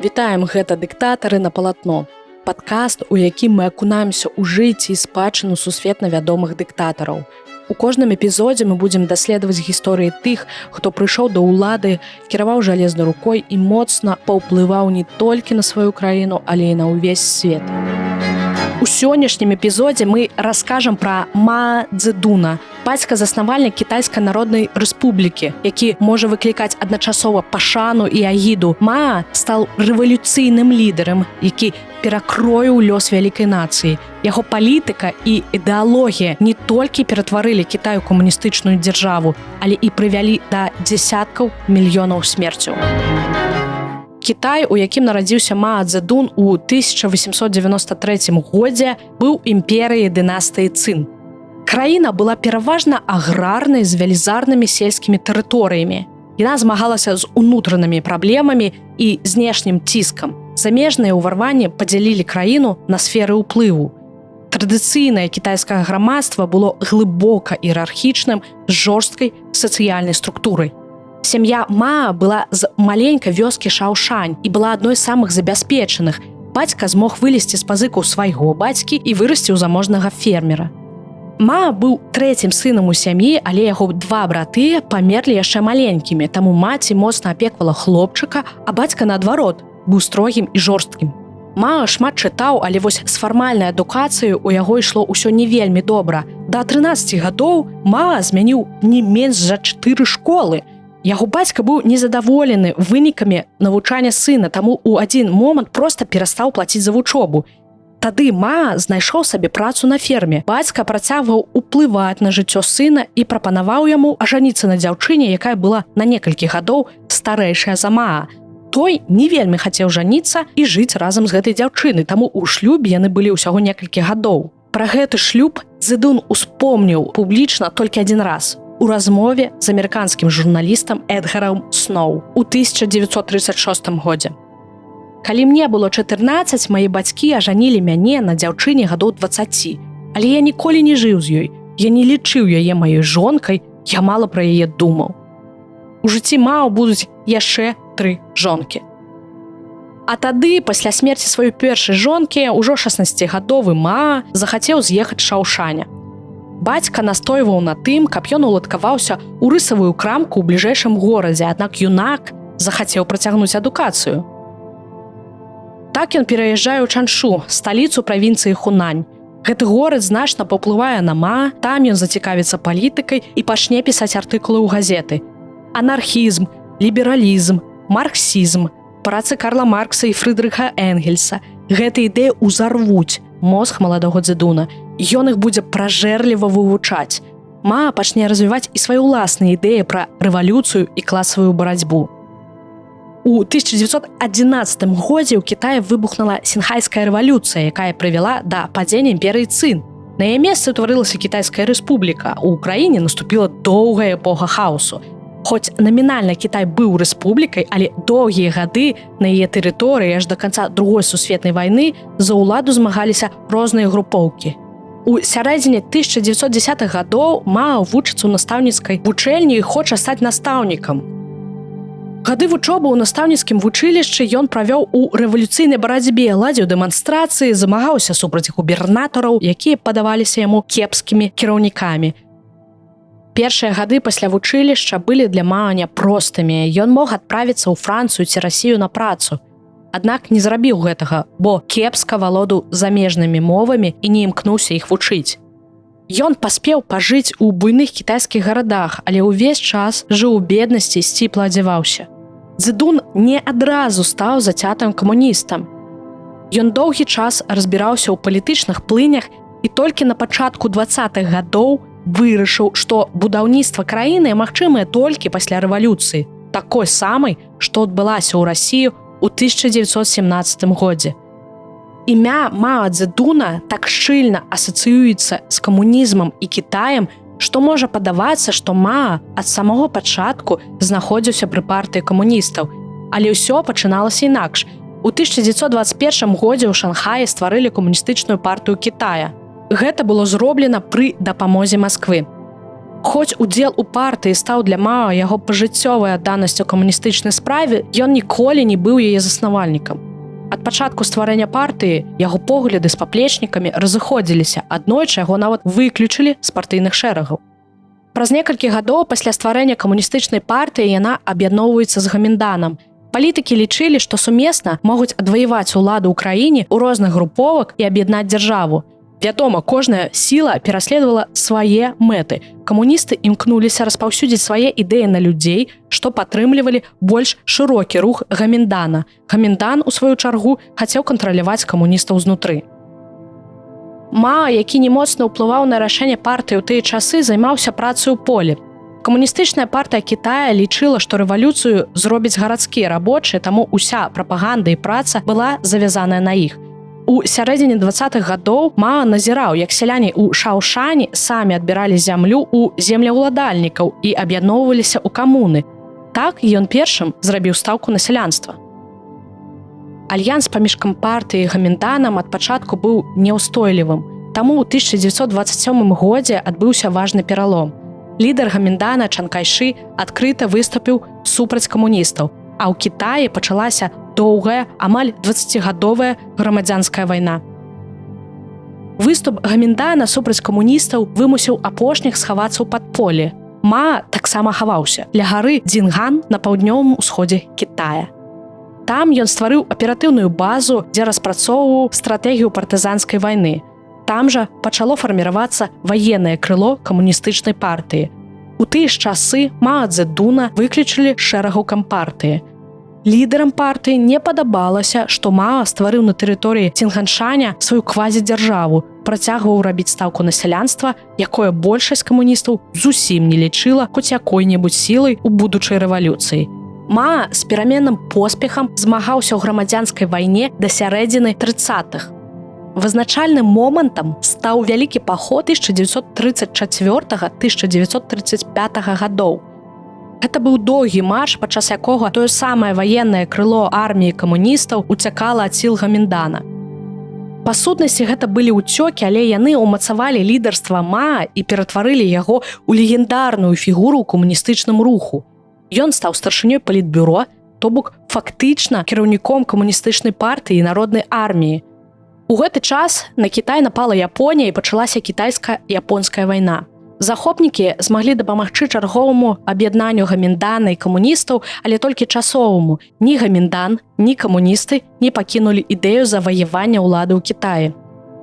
Вітаем, гэта дыктатары на палатно. Падкаст, у якім мы акунаемся ў жыцці і спадчыну сусветна вядомых дыктатараў. У кожным эпізодзе мы будзем даследаваць гісторыі тых, хто прыйшоў да ўлады, кіраваў жалезнай рукой і моцна паўплываў не толькі на сваю краіну, але і на ўвесь свет. У сённяшнім эпізодзе мы раскажам пра Мао Цзэдуна, бацька-заснавальнік Кітайскай Народнай Рэспублікі, які можа выклікаць адначасова пашану і агіду. Мао стаў рэвалюцыйным лідарам, які перакроіў лёс вялікай нацыі. Яго палітыка і ідэалогія не толькі ператварылі Кітай у камуністычную дзяржаву, але і прывялі да дзесяткаў мільёнаў смерцяў. Кітай, у якім нарадзіўся Мао Цзэдун у 1893 годзе, быў імперыяй дынастыі Цын. Краіна была пераважна аграрнай з велізарнымі сельскімі тэрыторыямі. Яна змагалася з унутранымі праблемамі і знешнім ціскам. Замежныя ўварванні падзялілі краіну на сферы ўплыву. Традыцыйнае кітайскае грамадства было глыбока іерархічным з жорсткай сацыяльнай структурай. Сям'я Мао была з маленькай вёскі Шаошань і была адной з самых забяспечаных. Бацька змог вылезці з пазыкаў свайго бацькі і вырасці ў заможнага фермера. Мао быў трэцім сынам у сям'і, але яго два браты памерлі яшчэ маленькімі, таму маці моцна апеквала хлопчыка, а бацька, наадварот, быў строгім і жорсткім. Мао шмат чытаў, але вось з фармальнай адукацыяй у яго ішло ўсё не вельмі добра. Да 13 гадоў Мао змяніў не менш за 4 школы. Яго бацька быў незадаволены вынікамі навучання сына, таму ў адзін момант проста перастаў плаціць за вучобу. Тады Мао знайшоў сабе працу на ферме. Бацька працягваў уплываць на жыццё сына і прапанаваў яму ажаніцца на дзяўчыне, якая была на некалькі гадоў старэйшая за Мао. Той не вельмі хацеў жаніцца і жыць разам з гэтай дзяўчынай, таму ў шлюбе яны былі ўсяго некалькі гадоў. Пра гэты шлюб Цзэдун успомніў публічна толькі адзін раз у размове з амерыканскім журналістам Эдгарам Сноу у 1936 годзе. Калі мне было 14, мае бацькі ажанілі мяне на дзяўчыне гадоў 20, але я ніколі не жыў з ёй. Я не лічыў яе маёй жонкай, я мала пра яе думаў. У жыцці Мао будуць яшчэ 3 жонкі. А тады, пасля смерці сваёй першай жонкі, ужо 16гадовы Мао захацеў з'ехаць з Шаошаня. Бацька настойваў на тым, каб ён уладкаваўся ў рысавую крамку ў бліжэйшым горадзе, аднак юнак захацеў працягнуць адукацыю. Так ён пераязджае ў Чаншу, сталіцу правінцыі Хунань. Гэты горад значна паўплывае на Мао, там ён зацікавіцца палітыкай і пачне пісаць артыкулы ў газеты. Анархізм, лібералізм, марксізм, працы Карла Маркса і Фрыдрыха Энгельса. Гэты ідэі ўзарвуць мозг маладога Цзэдуна. Ён іх будзе пражэрліва вывучаць. Мао пачне развіваць і свае ўласныя ідэі пра рэвалюцыю і класавую барацьбу. У 1911 годзе ў Кітаі выбухнула Сінхайская рэвалюцыя, якая прывяла да падзення імперыі Цын. На яе месцы ўтварылася Кітайская рэспубліка. У краіне наступіла доўгая эпоха хаосу. Хоць намінальна Кітай быў рэспублікай, але доўгія гады на яе тэрыторыі аж да канца Другой сусветнай вайны за ўладу змагаліся розныя групоўкі. У сярэдзіне 1910-х гадоў Мао вучыцца ў настаўніцкай вучэльні і хоча стаць настаўнікам. Гады вучобы ў настаўніцкім вучылішчы ён правёў у рэвалюцыйнай барацьбе, ладзіў дэманстрацыі, замагаўся супраць губернатараў, якія падаваліся яму кепскімі кіраўнікамі. Першыя гады пасля вучылішча былі для Мао няпростымі. Ён мог адправіцца ў Францыю ці Расію на працу. Аднак не зрабіў гэтага, бо кепска валодаў замежнымі мовамі і не імкнуўся іх вучыць. Ён паспеў пажыць у буйных кітайскіх гарадах, але ўвесь час жыў у беднасці і сціпла адзяваўся. Цзэдун не адразу стаў зацятым камуністам. Ён доўгі час разбіраўся ў палітычных плынях і толькі на пачатку 20-х гадоў вырашыў, што будаўніцтва краіны магчымае толькі пасля рэвалюцыі, такой самай, што адбылася ў Расію у 1917 годзе. Імя Мао Цзэдуна так шчыльна асацыюецца з камунізмам і Кітаем, што можа падавацца, што Мао ад самого пачатку знаходзіўся пры партыі камуністаў. Але ўсё пачыналася інакш. У 1921 годзе ў Шанхаі стварылі камуністычную партыю Кітая. Гэта было зроблена пры дапамозе Масквы. Хоць удзел у партыі стаў для Мао яго пажыццёвай адданасцю камуністычнай справе, ён ніколі не быў яе заснавальнікам. Ад пачатку стварэння партыі яго погляды з паплечнікамі разыходзіліся, аднойчы яго нават выключылі з партыйных шэрагаў. Праз некалькі гадоў пасля стварэння камуністычнай партыі яна аб'ядноўваецца з Гамінданам. Палітыкі лічылі, што сумесна могуць адваяваць уладу ў краіне ў розных груповак і аб'яднаць дзяржаву. Вядома, кожная сіла пераследавала свае мэты. Камуністы імкнуліся распаўсюдзіць свае ідэі на людзей, што падтрымлівалі больш шырокі рух Гаміндана. Гаміндан, у сваю чаргу, хацеў кантраляваць камуністаў знутры. Мао, які не моцна ўплываў на рашэнне партыі ў тыя часы, займаўся працай у полі. Камуністычная партыя Кітая лічыла, што рэвалюцыю зробяць гарадскія рабочыя, таму ўся прапаганда і праца была завязаная на іх. У сярэдзіне 20-х гадоў Мао назіраў, як сяляне ў Шаошані самі адбіралі зямлю ў землеўладальнікаў і аб'ядноўваліся ў камуны. Так ён першым зрабіў стаўку на сялянства. Альянс паміж кампартыяй і Гамінданам ад пачатку быў няўстойлівым, таму ў 1927 годзе адбыўся важны пералом. Лідар Гаміндана Чан Кайшы адкрыта выступіў супраць камуністаў, а ў Кітаі пачалася доўгая, амаль 20гадовая грамадзянская вайна. Выступ Гаміндана супраць камуністаў вымусіў апошніх схавацца ў падполлі. Мао таксама хаваўся ля гары Дзінган на паўднёвым усходзе Кітая. Там ён стварыў аператыўную базу, дзе распрацоўваў стратэгію партызанскай вайны. Там жа пачало фарміравацца ваеннае крыло камуністычнай партыі. У тыя ж часы Мао Цзэдуна выключылі шэрагу кампартыі. Лідарам партыі не падабалася, што Мао стварыў на тэрыторыі Цінганшаня сваю квазідзяржаву, працягваў рабіць стаўку на сялянства, якое большасць камуністаў зусім не лічыла хоць якой-небудзь сілай у будучай рэвалюцыі. Мао з пераменным поспехам змагаўся ў грамадзянскай вайне да сярэдзіны 30-х. Вызначальным момантам стаў вялікі паход 1934-1935 гадоў. Гэта быў доўгі марш, падчас якога тое самае ваеннае крыло арміі камуністаў уцякала ад сіл Гаміндана. Па сутнасці гэта былі ўцёкі, але яны ўмацавалі лідарства Мао і ператварылі яго ў легендарную фігуру ў камуністычным руху. Ён стаў старшынёй палітбюро, то бок фактычна кіраўніком камуністычнай партыі і народнай арміі. У гэты час на Кітай напала Японія і пачалася кітайска-японская вайна. Захопнікі змаглі дапамагчы чарговаму аб'яднанню Гаміндана і камуністаў, але толькі часоваму. Ні Гаміндан, ні камуністы не пакінулі ідэю заваявання ўлады ў Кітаі.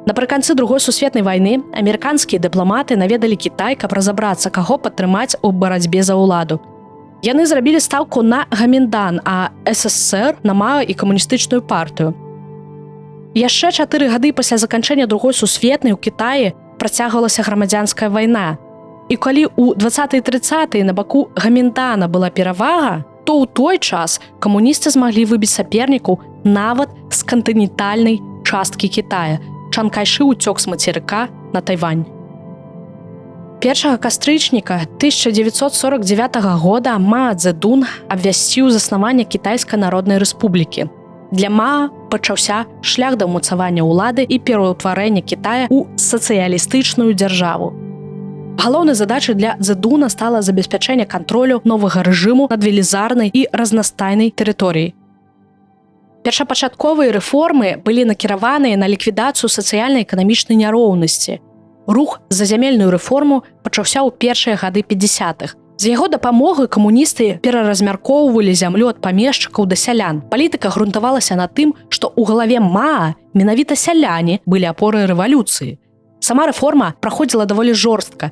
Напрыканцы Другой сусветнай вайны амерыканскія дыпламаты наведалі Кітай, каб разабрацца, каго падтрымаць у барацьбе за ўладу. Яны зрабілі стаўку на Гаміндан, а СССР на Мао і камуністычную партыю. Яшчэ 4 гады пасля заканчэння Другой сусветнай у Кітаі працягвалася грамадзянская вайна. І калі ў 20-30-е на баку Гаміндана была перавага, то ў той час камуністы змаглі выбіць сапернікаў нават з кантынентальнай часткі Кітая. Чан Кайшы ўцёк з мацерыка на Тайвань. 1 кастрычніка 1949 года Мао Цзэдун абвясціў заснаванне Кітайскай народнай рэспублікі. Для Мао пачаўся шлях да ўмацавання ўлады і пераўтварэння Кітая ў сацыялістычную дзяржаву. Галоўнай задачай для Цзэдуна стала забеспячэнне кантролю новага рэжыму над велізарнай і разнастайнай тэрыторыяй. Першапачатковыя рэформы былі накіраваныя на ліквідацыю сацыяльна-эканамічнай няроўнасці. Рух за зямельную рэформу пачаўся ў першыя гады 50-х. З яго дапамогай камуністы пераразмяркоўвалі зямлю ад памешчыкаў да сялян. Палітыка грунтавалася на тым, што ў галаве Мао менавіта сяляне былі апорай рэвалюцыі. Сама рэформа праходзіла даволі жорстка.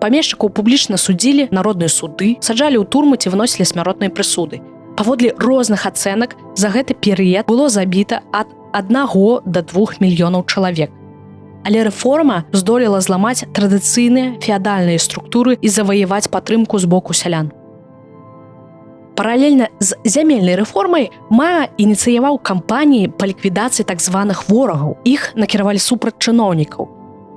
Памешчыкаў публічна судзілі, народныя суды, саджалі ў турмы ці выносілі смяротныя прысуды. Паводле розных ацэнак за гэты перыяд было забіта ад 1 да 2 мільёнаў чалавек. Але рэформа здолела зламаць традыцыйныя феадальныя структуры і заваяваць падтрымку з боку сялян. Паралельна з зямельнай рэформай Мао ініцыяваў кампаніі па ліквідацыі так званых ворагаў. Іх накіравалі супраць чыноўнікаў.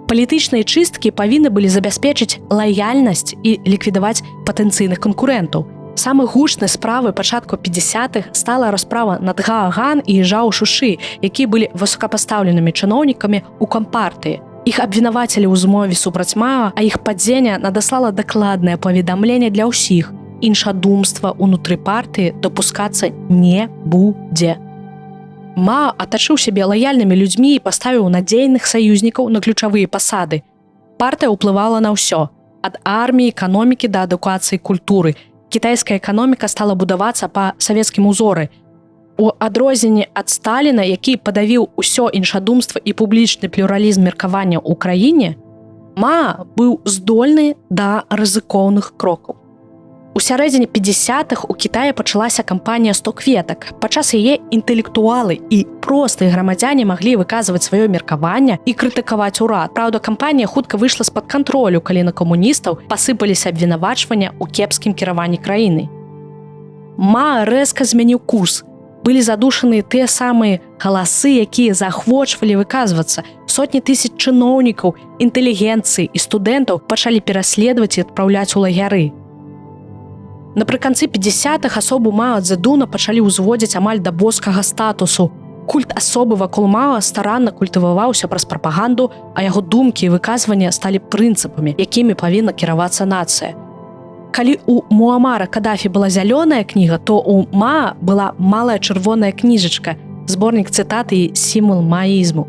Палітычныя чысткі павінны былі забяспечыць лаяльнасць і ліквідаваць патэнцыйных канкурэнтаў. Самай гучнай справай пачатку 50-х стала расправа над Гааган і Жао Шушы, якія былі высокапастаўленымі чыноўнікамі ў кампартыі. Іх абвінавацілі ў змове супраць Мао, а іх падзенне надаслала дакладнае паведамленне для ўсіх. Іншадумства ўнутры партыі дапускацца не будзе. Мао атачыў сябе лаяльнымі людзьмі і паставіў надзейных саюзнікаў на ключавыя пасады. Партыя ўплывала на ўсё. Ад арміі, эканомікі да адукацыі культуры. Кітайская эканоміка стала будавацца па савецкім узоры. У адрозненне ад Сталіна, які падавіў усё іншадумства і публічны плюралізм меркавання ў краіне, Мао быў здольны да рызыкоўных крокаў. У сярэдзіне 50-х у Кітаі пачалася кампанія «100 кветак». Падчас яе інтэлектуалы і простыя грамадзяне маглі выказваць сваё меркаванне і крытыкаваць урад. Праўда, кампанія хутка выйшла з-пад кантролю, калі на камуністаў пасыпаліся абвінавачвання ў кепскім кіраванні краіны. Мао рэзка змяніў курс. Былі задушаны тыя самыя галасы, якія заахвочвалі выказвацца. Сотні тысяч чыноўнікаў, інтэлігенцыі і студэнтаў пачалі пераследаваць і адпраўляць у лагеры. Напрыканцы 50-х асобу Мао Цзэдуна пачалі ўзводзіць амаль да боскага статусу. Культ асобы вакол Мао старанна культываваўся праз прапаганду, а яго думкі і выказвання сталі прынцыпамі, якімі павінна кіравацца нацыя. Калі у Муамара Кадафі была зялёная кніга, то у Мао была малая чырвоная кніжачка, зборнік цытат і сімвал маізму.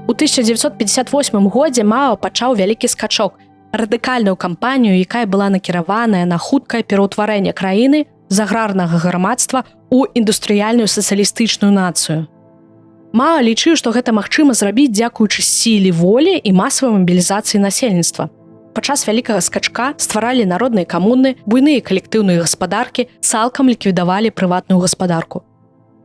У 1958 годзе Мао пачаў вялікі скачок, радыкальную кампанію, якая была накіраваная на хуткае пераўтварэнне краіны з аграрнага грамадства ў індустрыяльную сацыялістычную нацыю. Мао лічыў, што гэта магчыма зрабіць дзякуючы сіле волі і масавай мабілізацыі насельніцтва. Падчас вялікага скачка стваралі народныя камуны, буйныя калектыўныя гаспадаркі, цалкам ліквідавалі прыватную гаспадарку.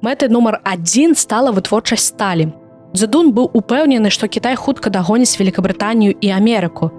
Мэтай нумар 1 стала вытворчасць сталі. Цзэдун быў упэўнены, што Кітай хутка дагоніць Великабрытанію і Амерыку.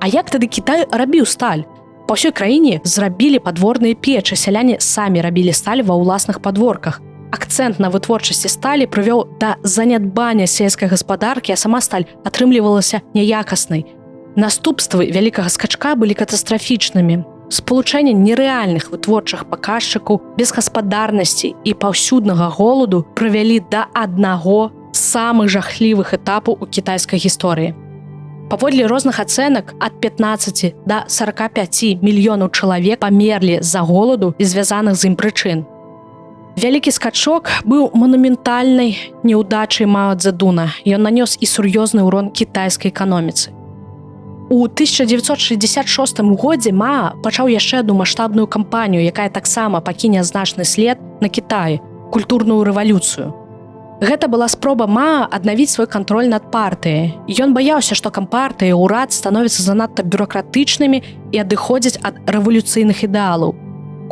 А як тады Кітай рабіў сталь? Па ўсёй краіне зрабілі падворныя печы, сяляне самі рабілі сталь ва ўласных падворках. Акцэнт на вытворчасці сталі прывёў да занядбання сельскай гаспадаркі, а сама сталь атрымлівалася няякаснай. Наступствы вялікага скачка былі катастрафічнымі. Спалучэнне нерэальных вытворчых паказчыкаў, безгаспадарнасці і паўсюднага голаду прывялі да аднаго з самых жахлівых этапаў у кітайскай гісторыі. Паводле розных ацэнак, ад 15 да 45 мільёнаў чалавек памерлі з-за голаду і звязаных з ім прычын. Вялікі скачок быў манументальнай няўдачай Мао Цзэдуна. Ён нанёс і сур'ёзны ўрон кітайскай эканоміцы. У 1966 годзе Мао пачаў яшчэ адну маштабную кампанію, якая таксама пакіне значны след на Кітаі – культурную рэвалюцыю. Гэта была спроба Мао аднавіць свой кантроль над партыяй. Ён баяўся, што кампартыя і ўрад становяцца занадта бюракратычнымі і адыходзяць ад рэвалюцыйных ідэалаў.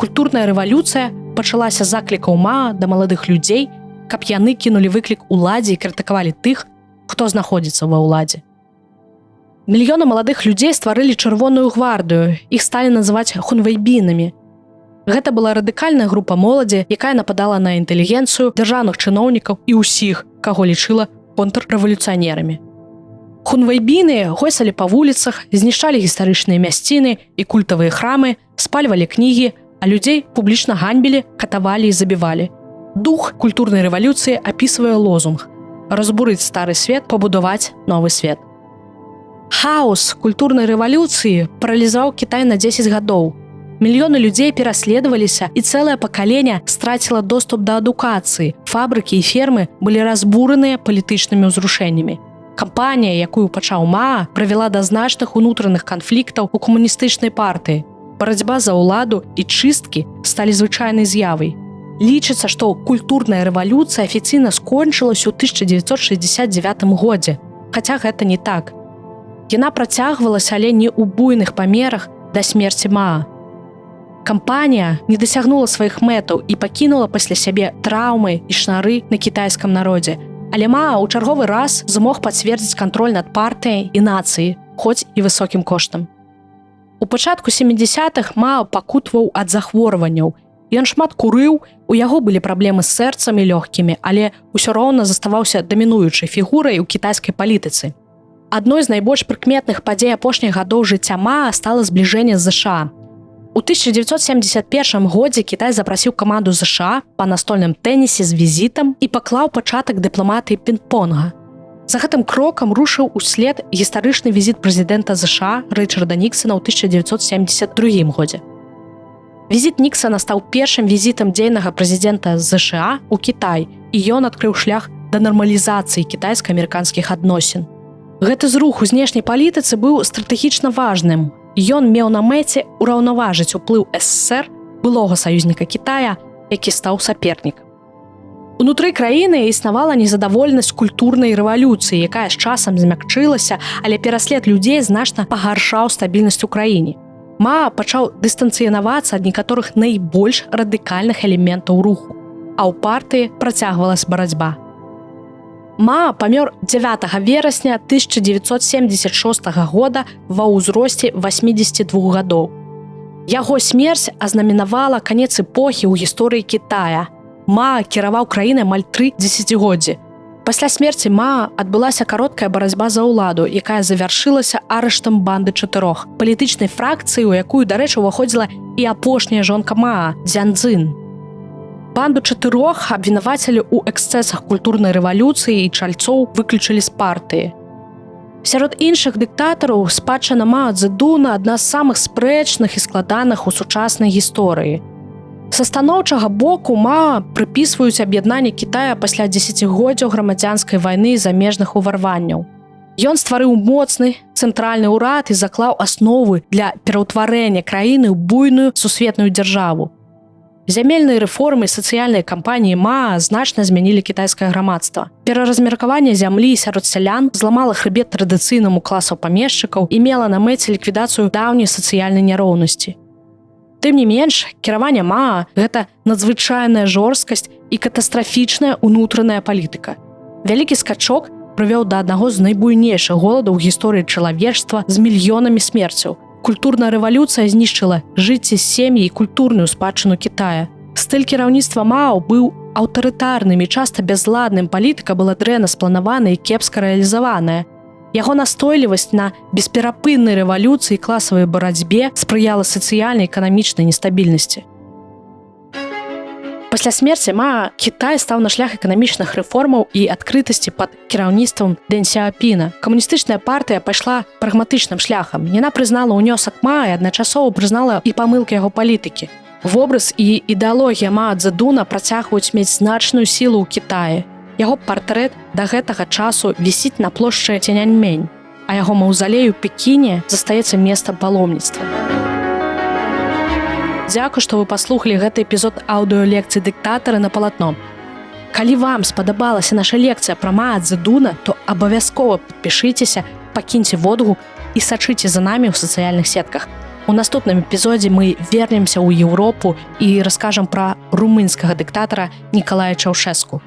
Культурная рэвалюцыя пачалася з заклікаў Мао да маладых людзей, каб яны кінулі выклік уладзе і крытыкавалі тых, хто знаходзіцца ва ўладзе. Мільёны маладых людзей стварылі чырвоную гвардыю, іх сталі называць хунвэйбінамі. Гэта была радыкальная група моладзі, якая нападала на інтэлігенцыю, дзяржаўных чыноўнікаў і ўсіх, каго лічыла контррэвалюцыянерамі. Хунвэйбіны гойсалі па вуліцах, знішчалі гістарычныя мясціны і культавыя храмы, спальвалі кнігі, а людзей публічна ганьбілі, катавалі і забівалі. Дух культурнай рэвалюцыі апісвае лозунг «Разбурыць стары свет, пабудаваць новы свет». Хаос культурнай рэвалюцыі паралізаваў Кітай на 10 гадоў. Мільёны людзей пераследаваліся, і цэлае пакаленне страціла доступ да адукацыі. Фабрыкі і фермы былі разбураныя палітычнымі ўзрушэннямі. Кампанія, якую пачаў Мао, прывяла да значных унутраных канфліктаў у камуністычнай партыі. Барацьба за ўладу і чысткі сталі звычайнай з'явай. Лічыцца, што культурная рэвалюцыя афіцыйна скончылася ў 1969 годзе, хаця гэта не так. Яна працягвалася, але не ў буйных памерах да смерці Мао. Кампанія не дасягнула сваіх мэтаў і пакінула пасля сябе траўмы і шнары на кітайскам народзе. Але Мао ў чарговы раз змог пацвердзіць кантроль над партыяй і нацыяй, хоць і высокім коштам. У пачатку 70-х Мао пакутваў ад захворванняў. Ён шмат курыў, у яго былі праблемы з сэрцам і лёгкімі, але ўсё роўна заставаўся дамінуючай фігурай у кітайскай палітыцы. Адной з найбольш прыкметных падзей апошніх гадоў жыцця Мао стала збліжэнне з ЗША. У 1971 годзе Кітай запрасіў каманду ЗША па настольным тэнісе з візітам і паклаў пачатак дыпламатыі пінг-понга. За гэтым крокам рушыў услед гістарычны візіт прэзідэнта ЗША Рычарда Ніксана ў 1972 годзе. Візіт Ніксана стаў першым візітам дзейнага прэзідэнта ЗША ў Кітай, і ён адкрыў шлях да нармалізацыі кітайска-амерыканскіх адносін. Гэты зрух у знешняй палітыцы быў стратэгічна важным. Ён меў на мэце ўраўнаважыць уплыў СССР, былога саюзніка Кітая, які стаў сапернікам. Унутры краіны існавала незадаволенасць культурнай рэвалюцыі, якая з часам змякчылася, але пераслед людзей значна пагаршаў стабільнасць у краіне. Ма пачаў дыстанцыянавацца ад некаторых найбольш радыкальных элементаў руху, а ў партыі працягвалася барацьба. Ма памёр 9 верасня 1976 года ва ўзросце 82 гадоў. Яго смерць азнаменавала канец эпохі ў гісторыі Кітая. Ма кіраваў краінай амаль 3 дзесяцігоддзі. Пасля смерці Ма адбылася кароткая барацьба за ўладу, якая завяршылася арыштам банды 4, палітычнай фракцыі, у якую, дарэчы, уваходзіла і апошняя жонка Ма, Дзян Цзын. Банду 4 абвінавацілі ў эксцэсах культурнай рэвалюцыі і чальцоў выключылі з партыі. Сярод іншых дыктатараў спадчына Мао Цзэдуна адна з самых спрэчных і складаных у сучаснай гісторыі. Са станоўчага боку Мао прыпісваюць аб'яднанне Кітая пасля дзесяцігоддзяў грамадзянскай вайны і замежных уварванняў. Ён стварыў моцны цэнтральны ўрад і заклаў асновы для пераўтварэння краіны ў буйную сусветную дзяржаву. Зямельныя рэформы і сацыяльныя кампаніі Мао значна змянілі кітайскае грамадства. Пераразмеркаванне зямлі сярод сялян зламала хрыбет традыцыйнаму класу памешчыкаў і мела на мэце ліквідацыю даўняй сацыяльнай няроўнасці. Тым не менш, кіраванне Мао – гэта надзвычайная жорсткасць і катастрафічная ўнутраная палітыка. Вялікі скачок прывёў да аднаго з найбуйнейшых голадаў у гісторыі чалавечства з мільёнамі смерцяў. Культурная рэвалюцыя знішчыла жыцці сем'і і культурную спадчыну Кітая. Стыль кіраўніцтва Мао быў аўтарытарным і часта бязладным, палітыка была дрэнна спланаваная і кепска рэалізаваная. Яго настойлівасць на бесперапыннай рэвалюцыі і класавай барацьбе спрыяла сацыяльнай і эканамічнай нестабільнасці. Пасля смерці Мао Кітай стаў на шлях эканамічных рэформаў і адкрытасці пад кіраўніцтвам Дэн Сяопіна. Камуністычная партыя пайшла прагматычным шляхам. Яна прызнала ўнёсак Мао і адначасова прызнала і памылкі яго палітыкі. Вобраз і ідэалогія Мао Цзэдуна працягваюць мець значную сілу ў Кітаі. Яго партрэт да гэтага часу вісіць на плошчы Цяньаньмэнь, а яго маўзалей у Пекіне застаецца месцам паломніцтва. Дзякуй, што вы паслухалі гэты эпізод аўдыёлекцыі «Дыктатары на палатно». Калі вам спадабалася наша лекцыя пра Мао Цзэдуна, то абавязкова падпішыцеся, пакіньце водгук і сачыце за намі ў сацыяльных сетках. У наступным эпізодзе мы вернемся ў Еўропу і раскажам пра румынскага дыктатара Нікалая Чаўшэску.